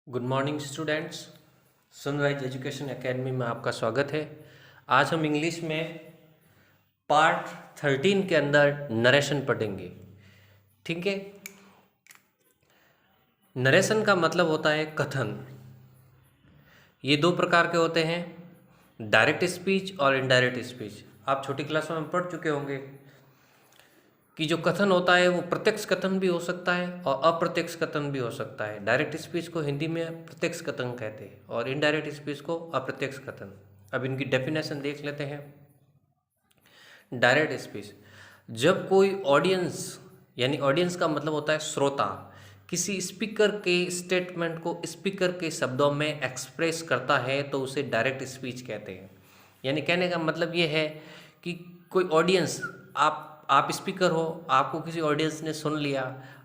Good morning students. Sunrise education academy में आपका स्वागत है। आज हम इंग्लिश में पार्ट 13 के अंदर नरेशन पढ़ेंगे। ठीक है। नरेशन का मतलब होता है कथन। ये दो प्रकार के होते हैं, डायरेक्ट स्पीच और इनडायरेक्ट स्पीच। आप छोटी क्लासों में पढ़ चुके होंगे कि जो कथन होता है वो प्रत्यक्ष कथन भी हो सकता है और अप्रत्यक्ष कथन भी हो सकता है। डायरेक्ट स्पीच को हिंदी में प्रत्यक्ष कथन कहते हैं और इनडायरेक्ट स्पीच को अप्रत्यक्ष कथन। अब इनकी डेफिनेशन देख लेते हैं। डायरेक्ट स्पीच, जब कोई ऑडियंस, यानी ऑडियंस का मतलब होता है श्रोता, किसी स्पीकर के स्टेटमेंट को स्पीकर के शब्दों में एक्सप्रेस करता है तो उसे डायरेक्ट स्पीच कहते हैं। यानी कहने का मतलब ये है कि कोई ऑडियंस, आप स्पीकर हो, आपको किसी ऑडियंस ने सुन लिया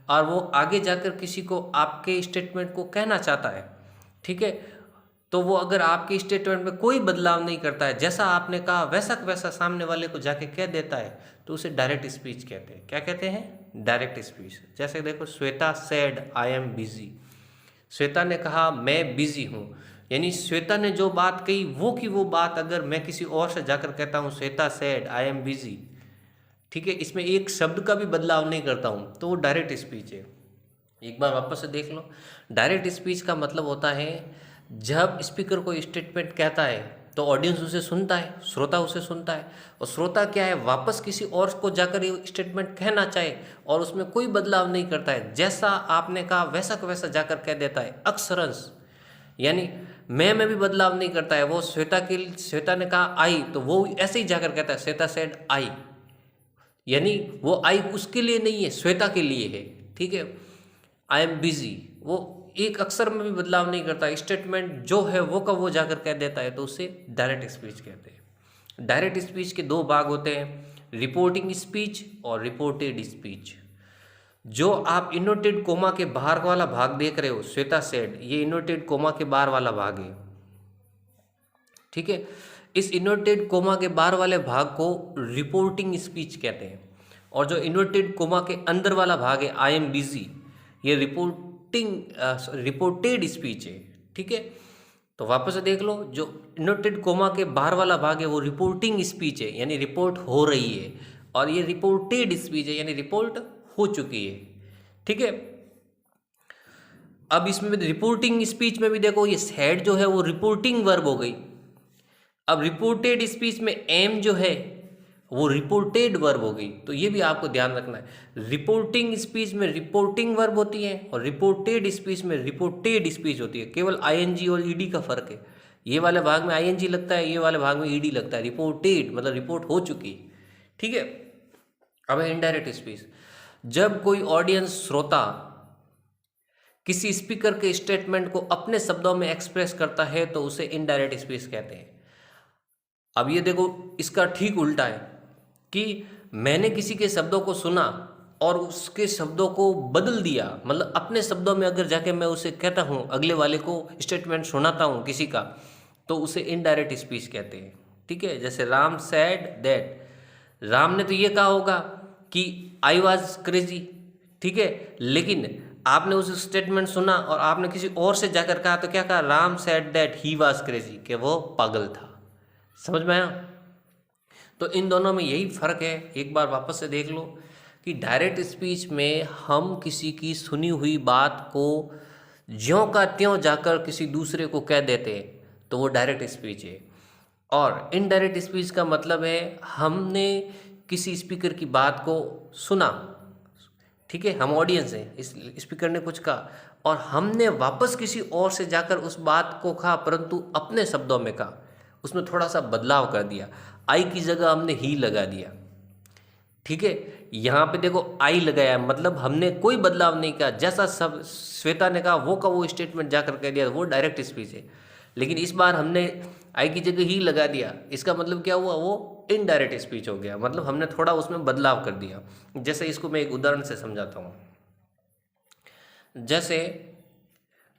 और वो आगे जाकर किसी को आपके स्टेटमेंट को कहना चाहता है, ठीक है, तो वो अगर आपके स्टेटमेंट में कोई बदलाव नहीं करता है, जैसा आपने कहा वैसा वैसा सामने वाले को जाके कह देता है, तो उसे डायरेक्ट स्पीच कहते हैं। क्या कहते हैं? Direct speech. जैसे देखो, Shweta said I am busy. Shweta ने कहा मैं बिजी हूँ, यानी श्वेता ने जो बात कही वो की वो बात अगर मैं किसी और से जाकर कहता हूँ Shweta said I am busy, ठीक है, इसमें एक शब्द का भी बदलाव नहीं करता हूँ, तो वो डायरेक्ट स्पीच है। एक बार वापस से देख लो। डायरेक्ट स्पीच का मतलब होता है जब स्पीकर कोई स्टेटमेंट कहता है तो ऑडियंस उसे सुनता है, श्रोता उसे सुनता है, और श्रोता क्या है, वापस किसी और को जाकर ये स्टेटमेंट कहना चाहे और उसमें कोई बदलाव नहीं करता है, जैसा आपने कहा वैसा का वैसा जाकर कह देता है अक्षरंश। यानी मैं में भी बदलाव नहीं करता है। वो श्वेता ने कहा आई, तो वो ऐसे ही जाकर कहता है श्वेता सेड आई, यानी वो आई उसके लिए नहीं है, श्वेता के लिए है। ठीक है। आई एम बिजी, वो एक अक्षर में भी बदलाव नहीं करता, स्टेटमेंट जो है वो का वो जाकर कह देता है, तो उसे डायरेक्ट स्पीच कहते हैं। डायरेक्ट स्पीच के दो भाग होते हैं, रिपोर्टिंग स्पीच और रिपोर्टेड स्पीच। जो आप इनोटेड कोमा के बाहर वाला भाग देख रहे हो, श्वेता सेड, ये इनोटेड कोमा के बाहर वाला भाग है। ठीक है। इस इनवर्टेड कोमा के बाहर वाले भाग को रिपोर्टिंग स्पीच कहते हैं, और जो इनवर्टेड कोमा के अंदर वाला भाग है आई एम बिजी, ये रिपोर्टेड स्पीच है। ठीक है। तो वापस से देख लो, जो इनवर्टेड कोमा के बाहर वाला भाग है वो रिपोर्टिंग स्पीच है, यानी रिपोर्ट हो रही है, और ये रिपोर्टेड स्पीच है, यानी रिपोर्ट हो चुकी है। ठीक है। अब इसमें रिपोर्टिंग स्पीच में भी देखो, ये सैड जो है वो रिपोर्टिंग वर्ब हो गई। अब रिपोर्टेड स्पीच में एम जो है वो रिपोर्टेड वर्ब हो गई, तो ये भी आपको ध्यान रखना है। रिपोर्टिंग स्पीच में रिपोर्टिंग वर्ब होती है और रिपोर्टेड स्पीच में रिपोर्टेड स्पीच होती है। केवल आईएनजी और ईडी का फर्क है। ये वाले भाग में आईएनजी लगता है, ये वाले भाग में ईडी लगता है। रिपोर्टेड मतलब रिपोर्ट हो चुकी। ठीक है। अब है इनडायरेक्ट स्पीच। जब कोई ऑडियंस, श्रोता, किसी स्पीकर के स्टेटमेंट को अपने शब्दों में एक्सप्रेस करता है तो उसे इनडायरेक्ट स्पीच कहते हैं। अब ये देखो, इसका ठीक उल्टा है कि मैंने किसी के शब्दों को सुना और उसके शब्दों को बदल दिया, मतलब अपने शब्दों में अगर जाके मैं उसे कहता हूँ, अगले वाले को स्टेटमेंट सुनाता हूँ किसी का, तो उसे इनडायरेक्ट स्पीच कहते हैं। ठीक है। जैसे राम सेड दैट, राम ने तो ये कहा होगा कि आई वॉज क्रेजी, ठीक है, लेकिन आपने उस स्टेटमेंट सुना और आपने किसी और से जाकर कहा, तो क्या कहा, Ram said that he was crazy, कि वो पागल था। समझ में आया? तो इन दोनों में यही फर्क है। एक बार वापस से देख लो कि डायरेक्ट स्पीच में हम किसी की सुनी हुई बात को ज्यों का त्यों जाकर किसी दूसरे को कह देते हैं, तो वो डायरेक्ट स्पीच है। और इनडायरेक्ट स्पीच का मतलब है हमने किसी स्पीकर की बात को सुना, ठीक है, हम ऑडियंस हैं, इस स्पीकर ने कुछ कहा और हमने वापस किसी और से जाकर उस बात को कहा, परंतु अपने शब्दों में कहा, उसमें थोड़ा सा बदलाव कर दिया। आई की जगह हमने ही लगा दिया। ठीक है। यहाँ पे देखो आई लगाया, मतलब हमने कोई बदलाव नहीं किया, जैसा सब श्वेता ने कहा वो का वो स्टेटमेंट जाकर कह दिया, वो डायरेक्ट स्पीच है। लेकिन इस बार हमने आई की जगह ही लगा दिया, इसका मतलब क्या हुआ, वो इनडायरेक्ट स्पीच हो गया, मतलब हमने थोड़ा उसमें बदलाव कर दिया। जैसे इसको मैं एक उदाहरण से समझाता हूँ। जैसे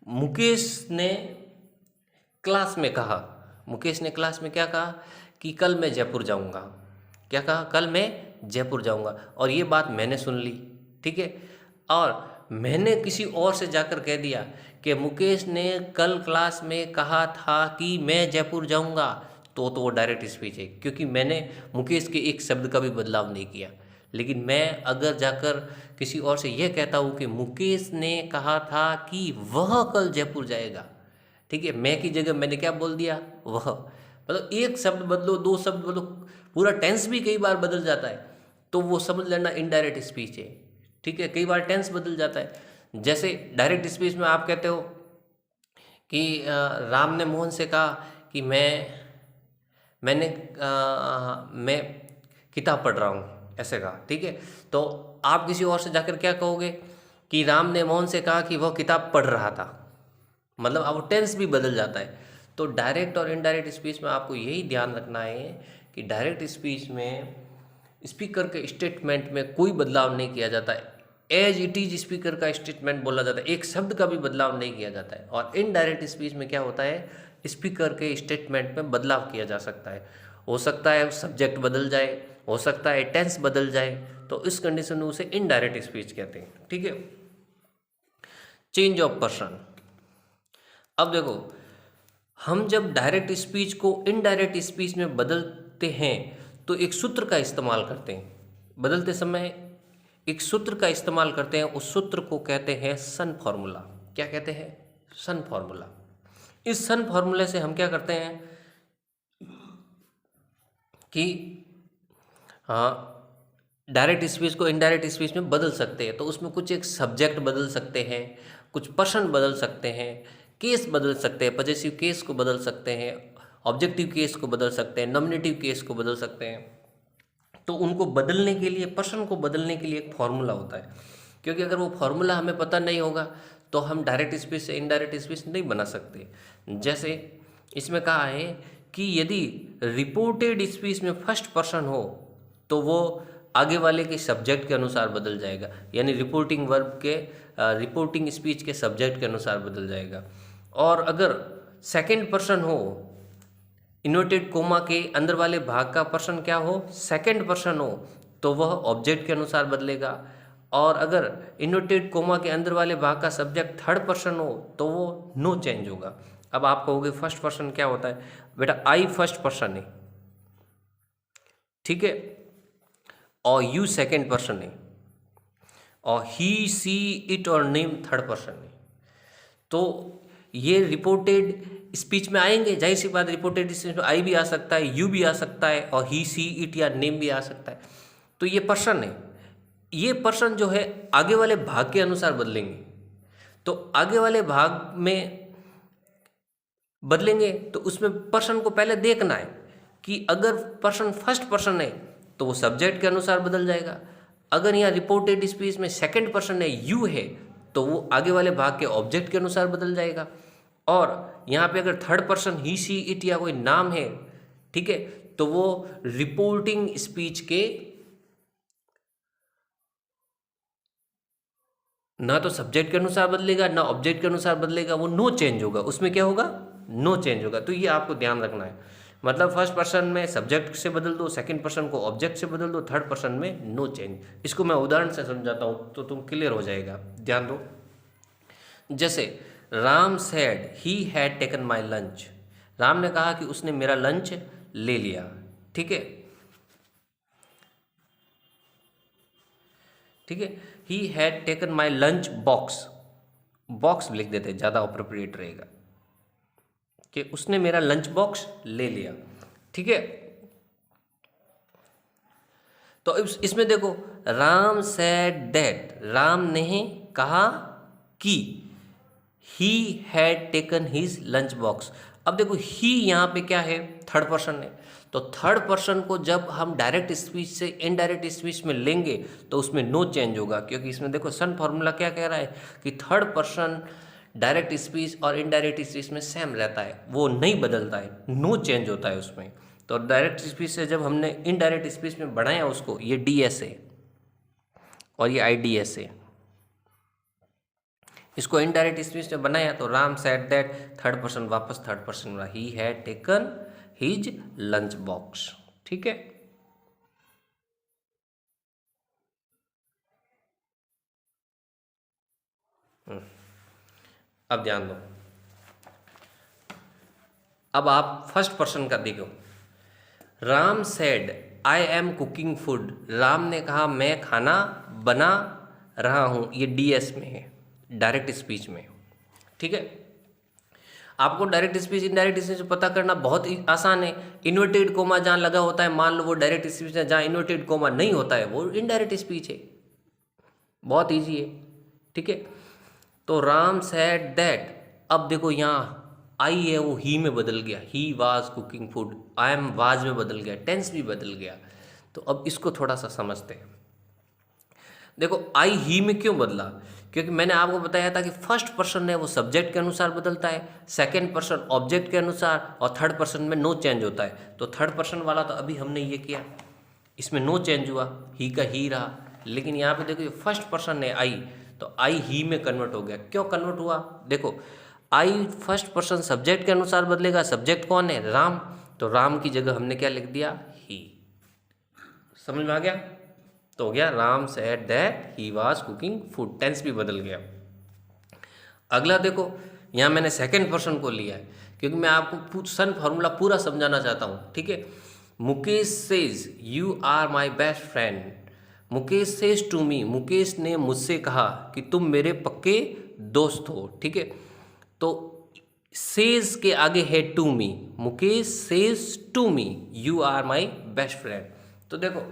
मुकेश ने क्लास में कहा, मुकेश ने क्लास में क्या कहा कि कल मैं जयपुर जाऊंगा। क्या कहा? कल मैं जयपुर जाऊंगा, और ये बात मैंने सुन ली। ठीक है। और मैंने किसी और से जाकर कह दिया कि मुकेश ने कल क्लास में कहा था कि मैं जयपुर जाऊंगा, तो वो डायरेक्ट स्पीच है, क्योंकि मैंने मुकेश के एक शब्द का भी बदलाव नहीं किया। लेकिन मैं अगर जाकर किसी और से यह कहता हूँ कि मुकेश ने कहा था कि वह कल जयपुर जाएगा, ठीक है, मैं की जगह मैंने क्या बोल दिया, वह। मतलब एक शब्द बदलो, दो शब्द बदलो, पूरा टेंस भी कई बार बदल जाता है, तो वो समझ लेना इनडायरेक्ट स्पीच है, ठीक है। कई बार टेंस बदल जाता है। जैसे डायरेक्ट स्पीच में आप कहते हो कि राम ने मोहन से कहा कि मैं किताब पढ़ रहा हूँ, ऐसे कहा, ठीक है। तो आप किसी और से जाकर क्या कहोगे कि राम ने मोहन से कहा कि वह किताब पढ़ रहा था, मतलब अब टेंस भी बदल जाता है। तो डायरेक्ट और इनडायरेक्ट स्पीच में आपको यही ध्यान रखना है कि डायरेक्ट स्पीच में स्पीकर के स्टेटमेंट में कोई बदलाव नहीं किया जाता है, एज इट इज स्पीकर का स्टेटमेंट बोला जाता है, एक शब्द का भी बदलाव नहीं किया जाता है। और इनडायरेक्ट स्पीच में क्या होता है, स्पीकर के स्टेटमेंट में बदलाव किया जा सकता है। हो सकता है सब्जेक्ट बदल जाए, हो सकता है टेंस बदल जाए, तो इस कंडीशन में उसे इनडायरेक्ट स्पीच कहते हैं, ठीक है। Change of person. अब देखो, हम जब डायरेक्ट स्पीच को इनडायरेक्ट स्पीच में बदलते हैं तो एक सूत्र का इस्तेमाल करते हैं। बदलते समय एक सूत्र का इस्तेमाल करते हैं, उस सूत्र को कहते हैं सन फॉर्मूला। क्या कहते हैं? सन फॉर्मूला। इस सन फॉर्मूले से हम क्या करते हैं कि हाँ, डायरेक्ट स्पीच को इनडायरेक्ट स्पीच में बदल सकते हैं। तो उसमें कुछ एक सब्जेक्ट बदल सकते हैं, कुछ पर्सन बदल सकते हैं, केस बदल सकते हैं, पजेसिव केस को बदल सकते हैं, ऑब्जेक्टिव केस को बदल सकते हैं, नॉमिनेटिव केस को बदल सकते हैं। तो उनको बदलने के लिए, पर्सन को बदलने के लिए एक फॉर्मूला होता है, क्योंकि अगर वो फॉर्मूला हमें पता नहीं होगा तो हम डायरेक्ट स्पीच से इनडायरेक्ट स्पीच नहीं बना सकते। जैसे इसमें कहा है कि यदि रिपोर्टेड स्पीच में फर्स्ट पर्सन हो तो वो आगे वाले के सब्जेक्ट के अनुसार बदल जाएगा, यानी रिपोर्टिंग वर्ब के रिपोर्टिंग स्पीच के सब्जेक्ट के अनुसार बदल जाएगा। और अगर सेकंड पर्सन हो, इन्वर्टेड कोमा के अंदर वाले भाग का पर्सन क्या हो, सेकंड पर्सन हो, तो वह ऑब्जेक्ट के अनुसार बदलेगा। और अगर इन्वर्टेड कोमा के अंदर वाले भाग का सब्जेक्ट थर्ड पर्सन हो तो वो नो चेंज होगा। अब आप कहोगे फर्स्ट पर्सन क्या होता है? बेटा आई फर्स्ट पर्सन है, ठीक है, और यू सेकंड पर्सन है, और ही सी इट और नेम थर्ड पर्सन है। तो ये रिपोर्टेड स्पीच में आएंगे, जाहिर सी बात, रिपोर्टेड स्पीच में आई भी आ सकता है, यू भी आ सकता है, और ही सी इट या नेम भी आ सकता है। तो ये पर्सन है, ये पर्सन जो है आगे वाले भाग के अनुसार बदलेंगे। तो आगे वाले भाग में बदलेंगे तो उसमें पर्सन को पहले देखना है कि अगर पर्सन फर्स्ट पर्सन है तो वो सब्जेक्ट के अनुसार बदल जाएगा। अगर यहाँ रिपोर्टेड स्पीच में सेकंड पर्सन है, यू है, तो वो आगे वाले भाग के ऑब्जेक्ट के अनुसार बदल जाएगा। और यहाँ पे अगर third person he see it या कोई नाम है, ठीक है, तो वो रिपोर्टिंग स्पीच के ना तो सब्जेक्ट के अनुसार बदलेगा ना ऑब्जेक्ट के अनुसार बदलेगा, वो नो चेंज होगा। उसमें क्या होगा? नो चेंज होगा। तो ये आपको ध्यान रखना है। मतलब फर्स्ट पर्सन में सब्जेक्ट से बदल दो, सेकंड पर्सन को ऑब्जेक्ट से बदल दो, थर्ड पर्सन में नो चेंज। इसको मैं उदाहरण से समझाता हूँ तो तुम क्लियर हो जाएगा, ध्यान दो। जैसे Ram said he had taken my lunch. Ram ने कहा कि उसने मेरा लंच ले लिया, ठीक है, ठीक है। ही had taken my lunch box, box लिख देते, ज़्यादा अप्रोप्रिएट रहेगा कि उसने मेरा लंच बॉक्स ले लिया, ठीक है। तो इसमें देखो, राम सेड दैट, राम ने कहा कि ही had taken his lunch box. अब देखो ही यहाँ पे क्या है? थर्ड पर्सन है। तो थर्ड पर्सन को जब हम डायरेक्ट स्पीच से इनडायरेक्ट स्पीच में लेंगे तो उसमें नो चेंज होगा, क्योंकि इसमें देखो सन फॉर्मूला क्या कह रहा है कि थर्ड पर्सन डायरेक्ट स्पीच और इनडायरेक्ट स्पीच में सेम रहता है, वो नहीं बदलता है, नो चेंज होता है उसमें। तो डायरेक्ट स्पीच से जब हमने इनडायरेक्ट स्पीच में बढ़ाया उसको, ये डी एस है और ये आई डी एस है, इसको इनडायरेक्ट स्पीच में बनाया तो Ram said that, third person वापस थर्ड पर्सन हुआ, ही had taken his lunch box, ठीक है। अब ध्यान दो, अब आप फर्स्ट पर्सन का देखो। Ram said I am cooking food, Ram ने कहा मैं खाना बना रहा हूँ, ये डीएस में है, डायरेक्ट स्पीच में। ठीक है, आपको डायरेक्ट स्पीच इनडायरेक्ट स्पीच पता करना बहुत ही आसान है। इन्वर्टेड कोमा जहाँ लगा होता है मान लो वो डायरेक्ट स्पीच है, जहाँ इन्वर्टेड कोमा नहीं होता है वो इनडायरेक्ट स्पीच है, बहुत ईजी है। ठीक है, तो राम सेड दैट, अब देखो यहाँ आई है वो ही में बदल गया, ही was cooking food, I am was में बदल गया, टेंस भी बदल गया। तो अब इसको थोड़ा सा समझते हैं। देखो आई ही में क्यों बदला, क्योंकि मैंने आपको बताया था कि फर्स्ट पर्सन है वो सब्जेक्ट के अनुसार बदलता है, सेकंड पर्सन ऑब्जेक्ट के अनुसार, और थर्ड पर्सन में नो चेंज होता है। तो थर्ड पर्सन वाला तो अभी हमने ये किया, इसमें नो चेंज हुआ, ही का ही रहा। लेकिन यहाँ पे देखो ये फर्स्ट पर्सन है आई, तो आई ही में कन्वर्ट हो गया। क्यों कन्वर्ट हुआ, देखो आई फर्स्ट पर्सन सब्जेक्ट के अनुसार बदलेगा, सब्जेक्ट कौन है, राम, तो राम की जगह हमने क्या लिख दिया, ही। समझ में आ गया, तो हो गया Ram said that he was cooking food, tense भी बदल गया। अगला देखो, यहाँ मैंने सेकंड पर्सन को लिया है क्योंकि मैं आपको सन फॉर्मूला पूरा समझाना चाहता हूँ। ठीक है, Mukesh says you are my best friend, Mukesh says to me, Mukesh ने मुझसे कहा कि तुम मेरे पक्के दोस्त हो। ठीक है, तो सेज के आगे है to me, Mukesh says to me you are my best friend. तो देखो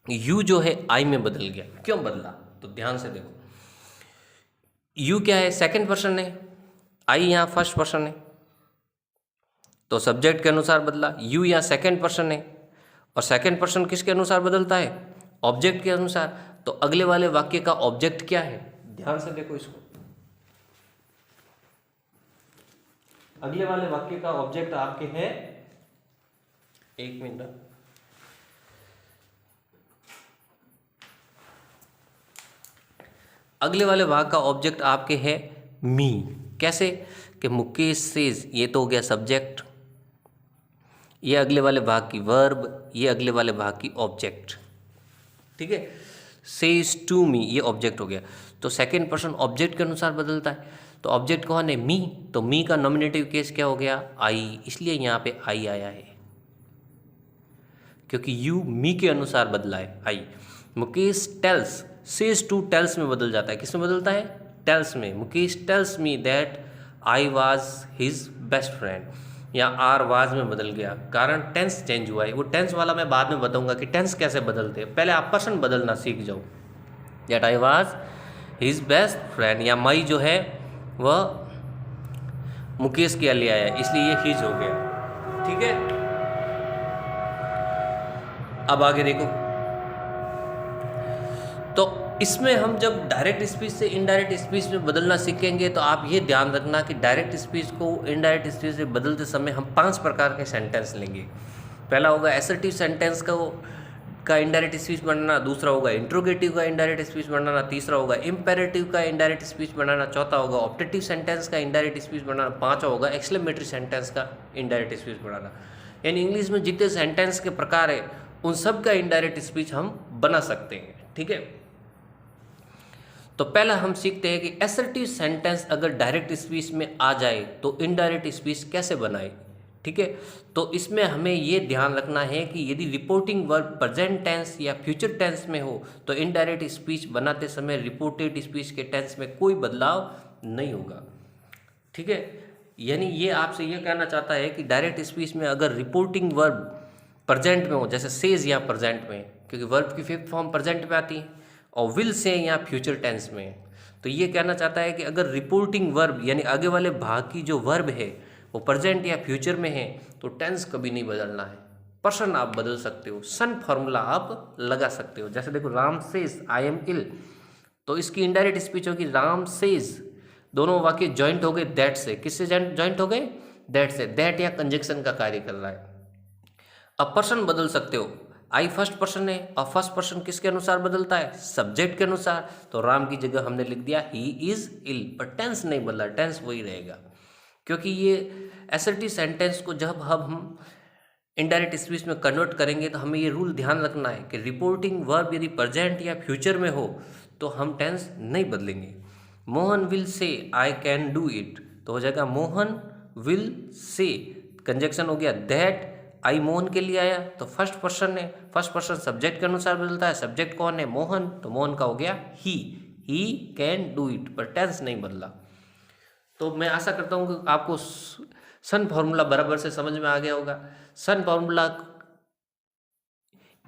यू जो है आई में बदल गया, क्यों बदला, तो ध्यान से देखो, यू क्या है, सेकंड पर्सन है, आई यहाँ फर्स्ट पर्सन है, तो सब्जेक्ट के अनुसार बदला। यू यहाँ सेकंड पर्सन है, और सेकंड पर्सन किसके अनुसार बदलता है, ऑब्जेक्ट के अनुसार। तो अगले वाले वाक्य का ऑब्जेक्ट क्या है, ध्यान से देखो इसको, अगले वाले वाक्य का ऑब्जेक्ट आपके है, एक मिनट, अगले वाले भाग का ऑब्जेक्ट आपके है मी। कैसे, कि मुकेश सेज, ये तो हो गया सब्जेक्ट, ये अगले वाले भाग की वर्ब, ये अगले वाले भाग की ऑब्जेक्ट। ठीक है, सेज टू मी ये ऑब्जेक्ट हो गया। तो सेकंड पर्सन ऑब्जेक्ट के अनुसार बदलता है, तो ऑब्जेक्ट कौन है, मी, तो मी का नॉमिनेटिव केस क्या हो गया, आई, इसलिए यहाँ पे आई आया है क्योंकि यू मी के अनुसार बदला है, I. Mukesh tells, says to tells में बदल जाता है, किस में बदलता है, टेल्स में। Mukesh tells me that I was his best friend, या आर वाज में बदल गया, कारण टेंस चेंज हुआ है। वो टेंस वाला मैं बाद में बताऊंगा कि टेंस कैसे बदलते हैं, पहले आप पर्सन बदलना सीख जाओ। That I was his best friend, या माई जो है वह मुकेश के लिए आया, इसलिए ये हिज हो गया। ठीक है, अब आगे देखो, तो इसमें हम जब डायरेक्ट स्पीच से इनडायरेक्ट स्पीच में बदलना सीखेंगे तो आप ये ध्यान रखना कि डायरेक्ट स्पीच को इनडायरेक्ट स्पीच से बदलते समय हम 5 प्रकार के सेंटेंस लेंगे। पहला होगा एसर्टिव सेंटेंस का इनडायरेक्ट स्पीच बनाना, दूसरा होगा इंट्रोगेटिव का इनडायरेक्ट स्पीच बनाना, तीसरा होगा इम्पेरेटिव का इनडायरेक्ट स्पीच बनाना, चौथा होगा ऑप्टेटिव सेंटेंस का इनडायरेक्ट स्पीच बनाना, पांचवा होगा एक्सक्लेमेटरी सेंटेंस का इनडायरेक्ट स्पीच बनाना। यानी इंग्लिश में जितने सेंटेंस के प्रकार है उन सब का इनडायरेक्ट स्पीच हम बना सकते हैं। ठीक है, तो पहला हम सीखते हैं कि एसर्टिव सेंटेंस अगर डायरेक्ट स्पीच में आ जाए तो इनडायरेक्ट स्पीच कैसे बनाए। ठीक है, तो इसमें हमें ये ध्यान रखना है कि यदि रिपोर्टिंग वर्ब प्रेजेंट टेंस या फ्यूचर टेंस में हो तो इनडायरेक्ट स्पीच बनाते समय रिपोर्टेड स्पीच के टेंस में कोई बदलाव नहीं होगा। ठीक है, यानी ये आपसे ये कहना चाहता है कि डायरेक्ट स्पीच में अगर रिपोर्टिंग वर्ब प्रेजेंट में हो, जैसे सेज या प्रेजेंट में, क्योंकि वर्ब की फिफ्थ फॉर्म प्रेजेंट में आती है, और विल से या फ्यूचर टेंस में, तो ये कहना चाहता है कि अगर रिपोर्टिंग वर्ब यानी आगे वाले भाग की जो वर्ब है वो प्रेजेंट या फ्यूचर में है तो टेंस कभी नहीं बदलना है। पर्सन आप बदल सकते हो, सन फॉर्मूला आप लगा सकते हो। जैसे देखो Ram says I am ill, तो इसकी इनडायरेक्ट स्पीच होगी राम सेज, दोनों वाक्य जॉइंट हो गए दैट से, किससे जॉइंट हो गए, दैट से, दैट या कंजक्शन का कार्य कर रहा है। अब पर्सन बदल सकते हो, आई फर्स्ट पर्सन है और फर्स्ट पर्सन किसके अनुसार बदलता है, सब्जेक्ट के अनुसार, तो राम की जगह हमने लिख दिया ही इज इल, पर टेंस नहीं बदला, टेंस वही रहेगा। क्योंकि ये एसर्टिव सेंटेंस को जब हम इनडायरेक्ट स्पीच में कन्वर्ट करेंगे तो हमें ये रूल ध्यान रखना है कि रिपोर्टिंग वर्ब यदि प्रेजेंट या फ्यूचर में हो तो हम टेंस नहीं बदलेंगे। Mohan will say I can do it, तो हो जाएगा मोहन विल से। कंजक्शन हो गया दैट, आई मोहन के लिए आया तो फर्स्ट पर्सन है, फर्स्ट पर्सन सब्जेक्ट के अनुसार बदलता है, सब्जेक्ट कौन है मोहन, तो मोहन का हो गया ही कैन डू इट, पर टेंस नहीं बदला। तो मैं आशा करता हूँ कि आपको सन फॉर्मूला बराबर से समझ में आ गया होगा। सन फॉर्मूला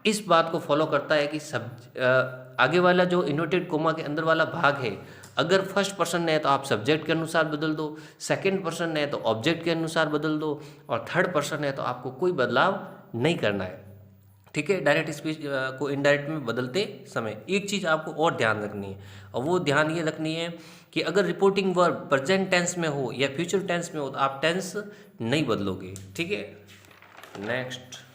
इस बात को फॉलो करता है कि आगे वाला जो इन्वर्टेड कोमा के अंदर वाला भाग है, अगर फर्स्ट पर्सन है तो आप सब्जेक्ट के अनुसार बदल दो, सेकंड पर्सन है तो ऑब्जेक्ट के अनुसार बदल दो, और थर्ड पर्सन है तो आपको कोई बदलाव नहीं करना है। ठीक है, डायरेक्ट स्पीच को इनडायरेक्ट में बदलते समय एक चीज़ आपको और ध्यान रखनी है, और वो ध्यान ये रखनी है कि अगर रिपोर्टिंग वर्ब प्रेजेंट टेंस में हो या फ्यूचर टेंस में हो तो आप टेंस नहीं बदलोगे। ठीक है, नेक्स्ट।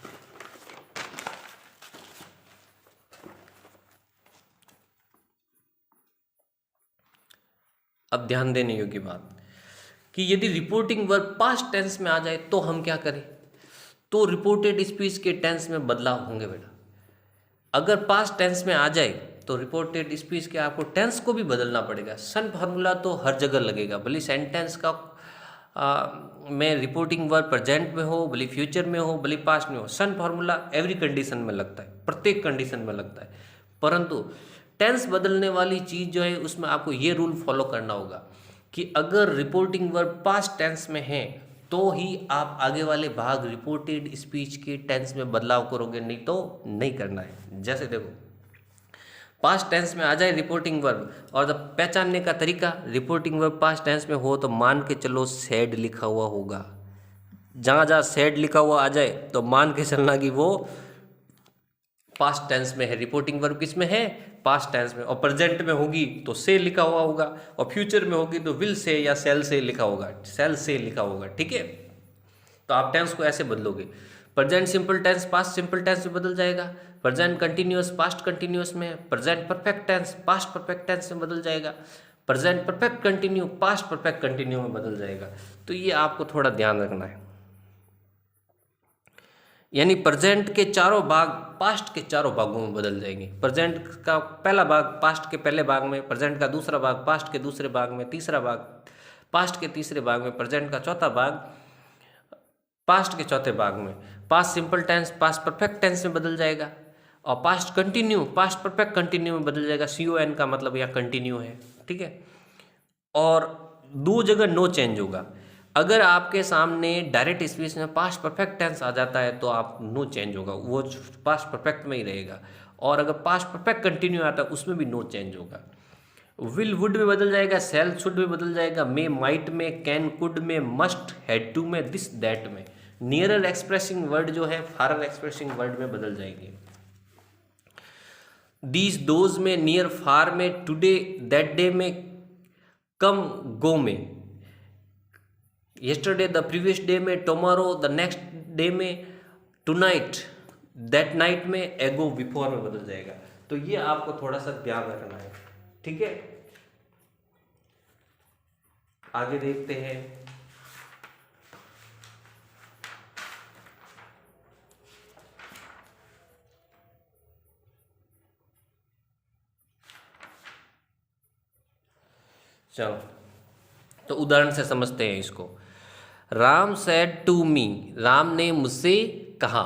अब ध्यान देने योग्य बात कि यदि रिपोर्टिंग वर्ब पास्ट टेंस में आ जाए तो हम क्या करें, तो रिपोर्टेड स्पीच के टेंस में बदलाव होंगे बेटा। अगर पास्ट टेंस में आ जाए तो रिपोर्टेड स्पीच के आपको टेंस को भी बदलना पड़ेगा। सन फार्मूला तो हर जगह लगेगा, भले सेंटेंस का में रिपोर्टिंग वर्ब प्रेजेंट में हो, भले फ्यूचर में हो, भले पास्ट में हो, सन फार्मूला एवरी कंडीशन में लगता है, प्रत्येक कंडीशन में लगता है। परंतु टेंस बदलने वाली चीज़ जो है उसमें आपको ये रूल फॉलो करना होगा कि अगर रिपोर्टिंग वर्ब पास्ट टेंस में है तो ही आप आगे वाले भाग रिपोर्टेड स्पीच के टेंस में बदलाव करोगे, नहीं तो नहीं करना है। जैसे देखो पास्ट टेंस में आ जाए रिपोर्टिंग वर्ब, और जब पहचानने का तरीका, रिपोर्टिंग वर्ब पास्ट टेंस में हो तो मान के चलो सैड लिखा हुआ होगा। जहाँ जहाँ सैड लिखा हुआ आ जाए तो मान के चलना कि वो पास्ट टेंस में है। रिपोर्टिंग वर्ब किस में है, पास्ट टेंस में। और प्रेजेंट में होगी तो से लिखा हुआ होगा, और फ्यूचर में होगी तो विल से या सेल से लिखा होगा, सेल से लिखा होगा। ठीक है, तो आप टेंस को ऐसे बदलोगे। Present simple tense past simple tense में बदल जाएगा, प्रेजेंट कंटिन्यूअस पास्ट कंटिन्यूअस में, present perfect tense past perfect tense में बदल जाएगा, present perfect continue past perfect continue में बदल जाएगा। तो ये आपको थोड़ा ध्यान रखना है। यानी प्रेजेंट के चारों भाग पास्ट के चारों भागों में बदल जाएंगे। प्रेजेंट का पहला भाग पास्ट के पहले भाग में, प्रेजेंट का दूसरा भाग पास्ट के दूसरे भाग में, तीसरा भाग पास्ट के तीसरे भाग में, प्रेजेंट का चौथा भाग पास्ट के चौथे भाग में। Past simple tense past perfect tense में बदल जाएगा, और past continue past perfect continue में बदल जाएगा। CON का मतलब यहाँ कंटिन्यू है। ठीक है, और दो जगह नो चेंज होगा। अगर आपके सामने डायरेक्ट स्पीच में पास्ट परफेक्ट टेंस आ जाता है तो आप नो चेंज होगा, वो पास्ट परफेक्ट में ही रहेगा। और अगर पास्ट परफेक्ट कंटिन्यू आता है उसमें भी नो चेंज होगा। विल वुड में बदल जाएगा, सेल शुड में बदल जाएगा, मे माइट में, कैन कुड में, मस्ट हैड टू में, दिस दैट में। नियरर एक्सप्रेसिंग वर्ड जो है फारर एक्सप्रेसिंग वर्ड में बदल जाएंगे। दीज दोज में, नियर फार में, टुडे दैट डे में, कम गो में, yesterday द प्रीवियस डे में, टुमारो द नेक्स्ट डे में, टुनाइट दैट नाइट में, एगो बिफोर में बदल जाएगा। तो ये आपको थोड़ा सा ध्यान रखना है। ठीक है, आगे देखते हैं। चलो तो उदाहरण से समझते हैं इसको। Ram said to me, Ram ने मुझसे कहा,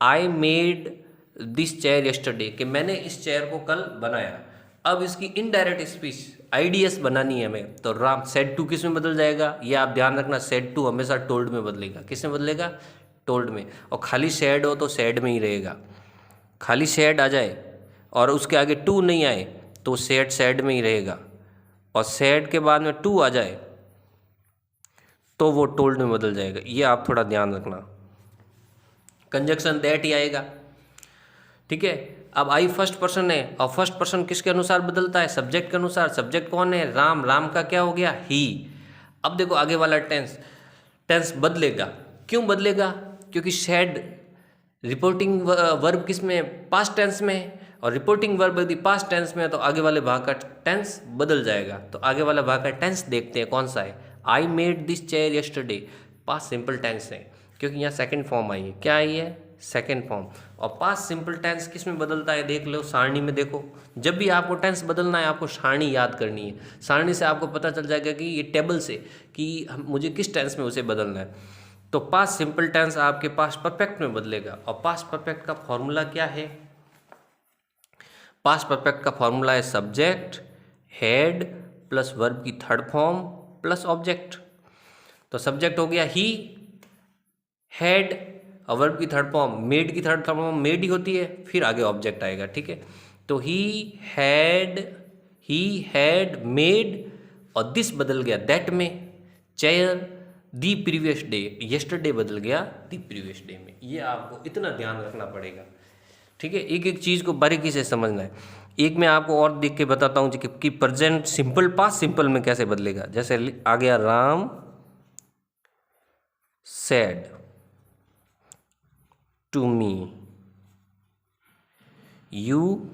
I made this chair yesterday, कि मैंने इस चेयर को कल बनाया। अब इसकी इनडायरेक्ट स्पीच IDS बनानी है हमें, तो राम सेड टू किस में बदल जाएगा, ये आप ध्यान रखना। सेड टू हमेशा टोल्ड में बदलेगा। किस में बदलेगा, टोल्ड में। और खाली सैड हो तो सैड में ही रहेगा। खाली सैड आ जाए और उसके आगे टू नहीं आए तो सैड सैड में ही रहेगा, और सैड के बाद में टू आ जाए तो वो टोल्ड में बदल जाएगा। ये आप थोड़ा ध्यान रखना। कंजक्शन दैट ही आएगा। ठीक है, अब आई फर्स्ट पर्सन है, और फर्स्ट पर्सन किसके अनुसार बदलता है, सब्जेक्ट के अनुसार। सब्जेक्ट कौन है, राम। राम का क्या हो गया, ही। अब देखो आगे वाला टेंस बदलेगा। क्यों बदलेगा, क्योंकि सैड रिपोर्टिंग वर्ब किस में, पास्ट टेंस में, और रिपोर्टिंग वर्ब यदि पास्ट टेंस में है तो आगे वाले भाग का टेंस बदल जाएगा। तो आगे वाला भाग का टेंस देखते हैं कौन सा है। I made this chair yesterday, past simple tense है, क्योंकि यहाँ सेकंड फॉर्म आई है। क्या आई है, सेकेंड फॉर्म। और पास्ट सिंपल टेंस किस में बदलता है देख लो, सारणी में देखो। जब भी आपको टेंस बदलना है आपको सारणी याद करनी है। सारणी से आपको पता चल जाएगा कि ये टेबल से कि मुझे किस टेंस में उसे बदलना है। तो पास्ट सिंपल टेंस आपके पास्ट परफेक्ट में बदलेगा। और पास्ट परफेक्ट का फॉर्मूला क्या है? पास्ट परफेक्ट का फॉर्मूला है सब्जेक्ट हैड प्लस वर्ब की थर्ड फॉर्म प्लस ऑब्जेक्ट। तो सब्जेक्ट हो गया ही, हैड, और वर्ब की थर्ड फॉर्म मेड की थर्ड फॉर्म मेड ही होती है, फिर आगे ऑब्जेक्ट आएगा। ठीक है, तो ही हैड मेड, और दिस बदल गया दैट में, chair the previous day, yesterday बदल गया दी प्रीवियस डे में। ये आपको इतना ध्यान रखना पड़ेगा। ठीक है, एक एक चीज़ को बारीकी से समझना है। एक मैं आपको और देख के बताता हूँ कि प्रेजेंट सिंपल पास्ट सिंपल में कैसे बदलेगा। जैसे आ गया Ram said to me, you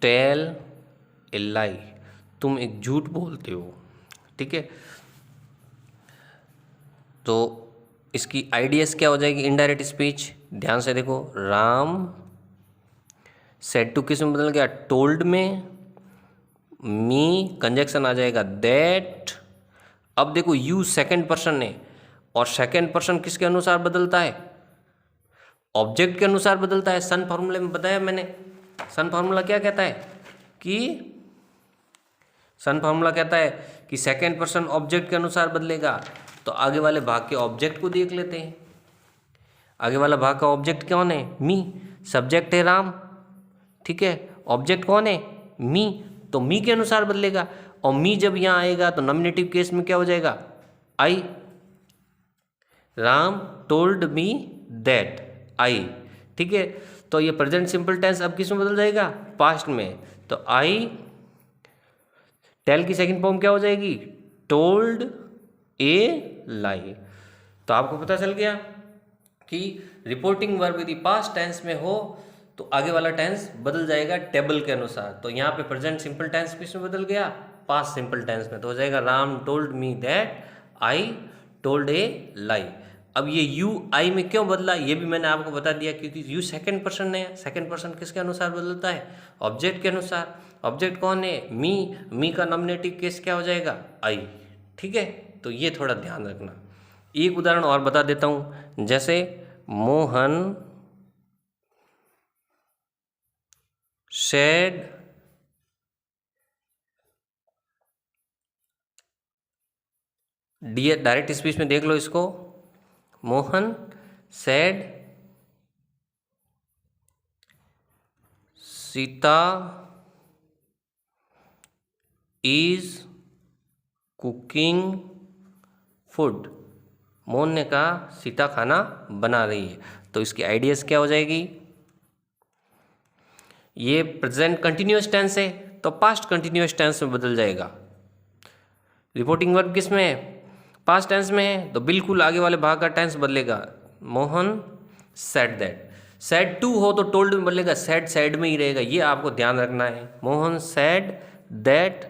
tell a lie, तुम एक झूठ बोलते हो। ठीक है, तो इसकी आइडियस क्या हो जाएगी? Indirect speech. ध्यान से देखो, राम सेड टू किस में बदल गया? टोल्ड में। मी कंजक्शन आ जाएगा दैट। अब देखो यू सेकंड पर्सन है, और सेकंड पर्सन किसके अनुसार बदलता है? ऑब्जेक्ट के अनुसार बदलता है। सन फॉर्मूले में बताया मैंने। सन फॉर्मूला क्या कहता है कि सेकंड पर्सन ऑब्जेक्ट के अनुसार बदलेगा। तो आगे वाले भाग के ऑब्जेक्ट को देख लेते हैं। आगे वाला भाग का ऑब्जेक्ट कौन है? मी। सब्जेक्ट है राम, ठीक है, ऑब्जेक्ट कौन है? मी। तो मी के अनुसार बदलेगा। और मी जब यहाँ आएगा तो नॉमिनेटिव केस में क्या हो जाएगा? I. Ram told me that I. ठीक है, तो ये प्रेजेंट सिंपल टेंस अब किस में बदल जाएगा? पास्ट में। तो आई टेल की सेकंड फॉर्म क्या हो जाएगी? टोल्ड ए लाई। तो आपको पता चल गया कि रिपोर्टिंग वर्ब यदि पास्ट टेंस में हो तो आगे वाला टेंस बदल जाएगा टेबल के अनुसार। तो यहाँ पे प्रेजेंट सिंपल टेंस किस में बदल गया? पास्ट सिंपल टेंस में। तो हो जाएगा Ram told me that I told a lie. अब ये यू आई में क्यों बदला ये भी मैंने आपको बता दिया, क्योंकि यू सेकंड पर्सन है। सेकंड पर्सन किसके अनुसार बदलता है? ऑब्जेक्ट के अनुसार। ऑब्जेक्ट कौन है? मी। मी का नॉमिनेटिव केस क्या हो जाएगा? आई। ठीक है, तो ये थोड़ा ध्यान रखना। एक उदाहरण और बता देता हूँ, जैसे Mohan said dear, direct speech में देख लो इसको। Mohan said Sita is cooking food. Mohan ने कहा सीता खाना बना रही है। तो इसकी आइडियाज क्या हो जाएगी? ये प्रेजेंट कंटिन्यूअस टेंस है तो पास्ट कंटिन्यूअस टेंस में बदल जाएगा। रिपोर्टिंग वर्ब किस में है? पास्ट टेंस में है, तो बिल्कुल आगे वाले भाग का टेंस बदलेगा। Mohan said that. Said to हो तो टोल्ड में बदलेगा, सेड सेड में ही रहेगा। ये आपको ध्यान रखना है। Mohan said that.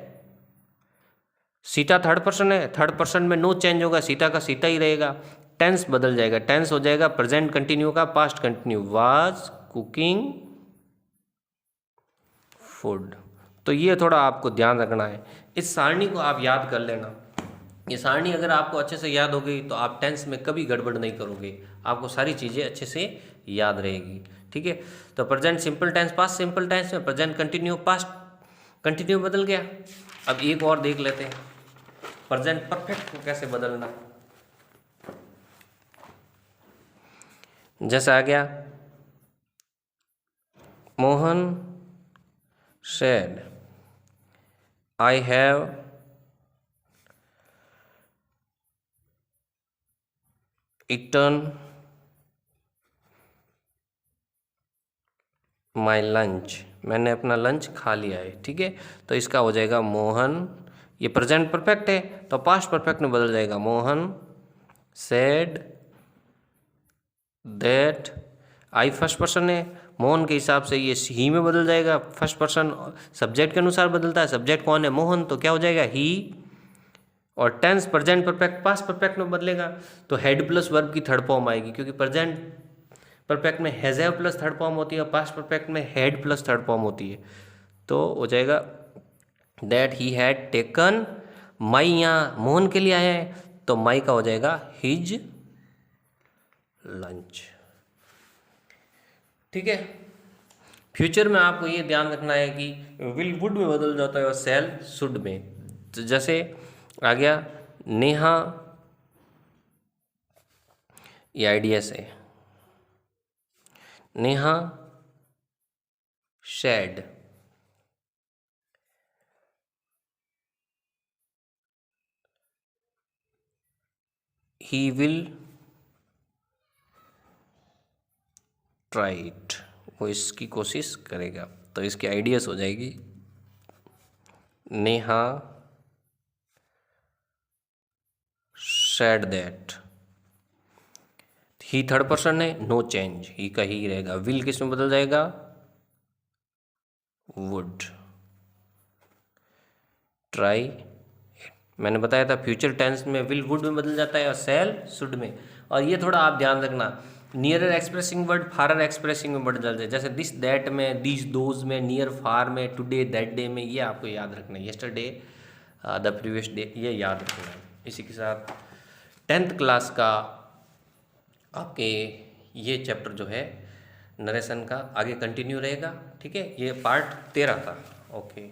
Sita third person है, थर्ड पर्सन में नो चेंज होगा, सीता का सीता ही रहेगा। टेंस बदल जाएगा, टेंस हो जाएगा प्रेजेंट कंटिन्यू का past continue. Was cooking food. तो ये थोड़ा आपको ध्यान रखना है। इस सारणी को आप याद कर लेना। ये सारणी अगर आपको अच्छे से याद हो गई तो आप टेंस में कभी गड़बड़ नहीं करोगे, आपको सारी चीज़ें अच्छे से याद रहेगी। ठीक है, तो present simple tense past simple tense में, प्रेजेंट कंटिन्यू पास्ट कंटिन्यू बदल गया। अब एक और देख लेते हैं प्रेजेंट परफेक्ट को कैसे बदलना। जैसे आ गया Mohan said I have eaten my lunch। मैंने अपना लंच खा लिया है। ठीक है, तो इसका हो जाएगा मोहन, ये प्रेजेंट परफेक्ट है तो पास्ट परफेक्ट में बदल जाएगा। Mohan said that, I first person है, मोहन के हिसाब से ये ही में बदल जाएगा। फर्स्ट पर्सन सब्जेक्ट के अनुसार बदलता है, सब्जेक्ट कौन है? मोहन, तो क्या हो जाएगा? ही। और tense present perfect past perfect में बदलेगा तो हैड प्लस वर्ब की थर्ड फॉर्म आएगी, क्योंकि प्रेजेंट परफेक्ट में has have plus third form होती है और पास्ट परफेक्ट में हैड प्लस थर्ड फॉर्म होती है। तो हो जाएगा दैट ही हैड टेकन, माई यहाँ मोहन के लिए आया है तो माई का हो जाएगा हिज लंच। ठीक है। फ्यूचर में आपको ये ध्यान रखना है कि विल वुड में बदल जाता है और सेल शुड में। तो जैसे आ गया नेहा, ये आइडिया से Neha said, he will try it, वो इसकी कोशिश करेगा। तो इसकी आइडियाज हो जाएगी Neha said that, he third person है, नो चेंज, ही का ही रहेगा। विल किस में बदल जाएगा, वुड ट्राई। मैंने बताया था फ्यूचर टेंस में विल वुड में बदल जाता है और सेल शुड में। और ये थोड़ा आप ध्यान रखना, नियरर एक्सप्रेसिंग वर्ड फारर एक्सप्रेसिंग में बदल जाते हैं, जैसे दिस दैट में, दिस दोज में, नियर फार में, टुडे दैट डे में। ये आपको याद रखना है, यस्टरडे द प्रीवियस डे, ये याद रखना है। इसी के साथ 10th क्लास का आपके ये चैप्टर जो है नरेशन का आगे कंटिन्यू रहेगा। ठीक है, ये पार्ट 13 था। ओके।